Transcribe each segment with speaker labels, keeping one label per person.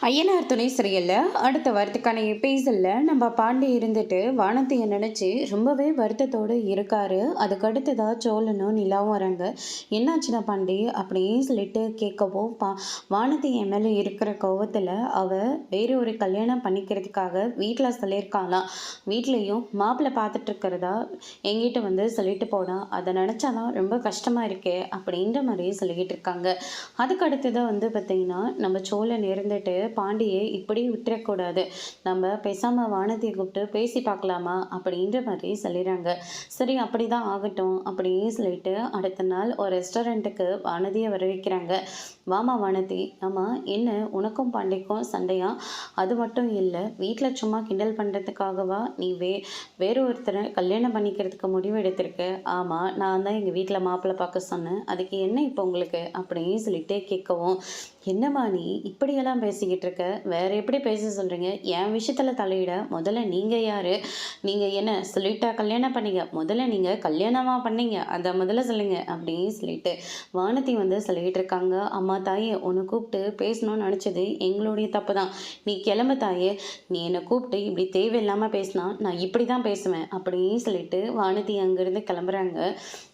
Speaker 1: ஐயனார் துணை சரியில்ல. அடுத்த வாரத்துக்கான எபிசோட்ல நம்ம பாண்டி இருந்துட்டு வானத்தைய நினைச்சு ரொம்பவே வருத்தத்தோடு இருக்காரு. அதுக்கு அடுத்ததா சோழனும் நிலாவும் வராங்க. என்னாச்சுன்னா பாண்டி அப்படின்னு சொல்லிட்டு கேட்கவும், வானதி என் மேலே இருக்கிற கோவத்தில் அவ வேற ஒரு கல்யாணம் பண்ணிக்கிறதுக்காக வீட்டில் சொல்லியிருக்காளாம். வீட்லேயும் மாப்பிள்ளை பார்த்துட்டு இருக்கிறதா எங்கிட்ட வந்து சொல்லிட்டு போனா. அதை நினச்சாதான் ரொம்ப கஷ்டமா இருக்கே அப்படின்ற மாதிரி சொல்லிக்கிட்டு இருக்காங்க. அதுக்கு அடுத்ததான் வந்து பார்த்தீங்கன்னா நம்ம சோழன் இருந்துட்டு பாண்டியை இப்படி விட்டுறக்கூடாது, நம்ம பேசாமல் வானதியை கூப்பிட்டு பேசி பார்க்கலாமா அப்படின்ற மாதிரி சொல்லிடுறாங்க. சரி அப்படிதான் ஆகட்டும் அப்படின்னு சொல்லிட்டு அடுத்த நாள் ஒரு ரெஸ்டாரண்ட்டுக்கு வானதியை வர வைக்கிறாங்க. வாமா வானதி, ஆமாம் என்ன உனக்கும் பாண்டிக்கும் சண்டையா? அது மட்டும் இல்லை, வீட்டில் சும்மா கிண்டல் பண்ணுறதுக்காகவா நீ வேற ஒருத்தரை கல்யாணம் பண்ணிக்கிறதுக்கு முடிவு எடுத்திருக்க? ஆமாம், நான் தான் எங்கள் வீட்டில் மாப்பிள்ளை பார்க்க சொன்னேன், அதுக்கு என்ன இப்போ உங்களுக்கு அப்படின்னு சொல்லிட்டு கேட்கவும், என்னம்மா நீ இப்படியெல்லாம் பேசிக்கிட்டு இருக்க, வேற எப்படி பேச சொல்கிறீங்க? என் விஷயத்தில் தலையிட முதல்ல நீங்கள் யார்? நீங்கள் என்ன சொல்லிட்டா கல்யாணம் பண்ணீங்க? முதல்ல நீங்கள் கல்யாணமாக பண்ணீங்க, அதை முதல்ல சொல்லுங்க அப்படின்னு சொல்லிட்டு வானதி வந்து சொல்லிக்கிட்டு இருக்காங்க. அம்மா தாயே, உன்னை கூப்பிட்டு பேசணும்னு நினச்சது எங்களுடைய தப்பு தான், நீ கிளம்பு தாயே, நீ என்னை கூப்பிட்டு இப்படி தேவையில்லாமல் பேசினா நான் இப்படி தான் பேசுவேன் அப்படின்னு சொல்லிட்டு வானதி அங்கேருந்து கிளம்புறாங்க.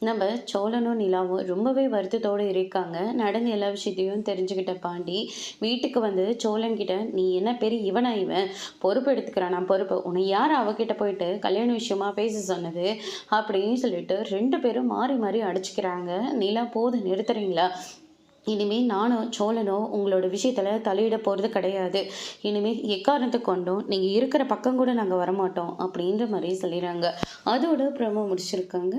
Speaker 1: நம்ம சோழனும் நிலாவும் ரொம்பவே வருத்தத்தோடு இருக்காங்க. நடந்த எல்லா விஷயத்தையும் தெரிஞ்சுக்கிட்ட பாண்டி வீட்டுக்கு வந்து சோழன் கிட்ட, நீ என்ன பெரிய இவனா, இவன் பொறுப்பு எடுத்துக்கிறான், நான் பொறுப்பு, உன்னை யார் அவகிட்ட போயிட்டு கல்யாண விஷயமா பேச சொன்னது அப்படின்னு சொல்லிட்டு ரெண்டு பேரும் மாறி மாறி அடிச்சுக்கிறாங்க. நிலா போது நிறுத்துறீங்களா? இனிமேல் நானும் சோழனோ உங்களோட விஷயத்தில் தலையிட போகிறது கிடையாது. இனிமேல் எக்காரணத்தை கொண்டும் நீங்கள் இருக்கிற பக்கம் கூட நாங்கள் வரமாட்டோம் அப்படின்ற மாதிரி சொல்லிடுறாங்க. அதோட ப்ரோமோ முடிச்சிருக்காங்க.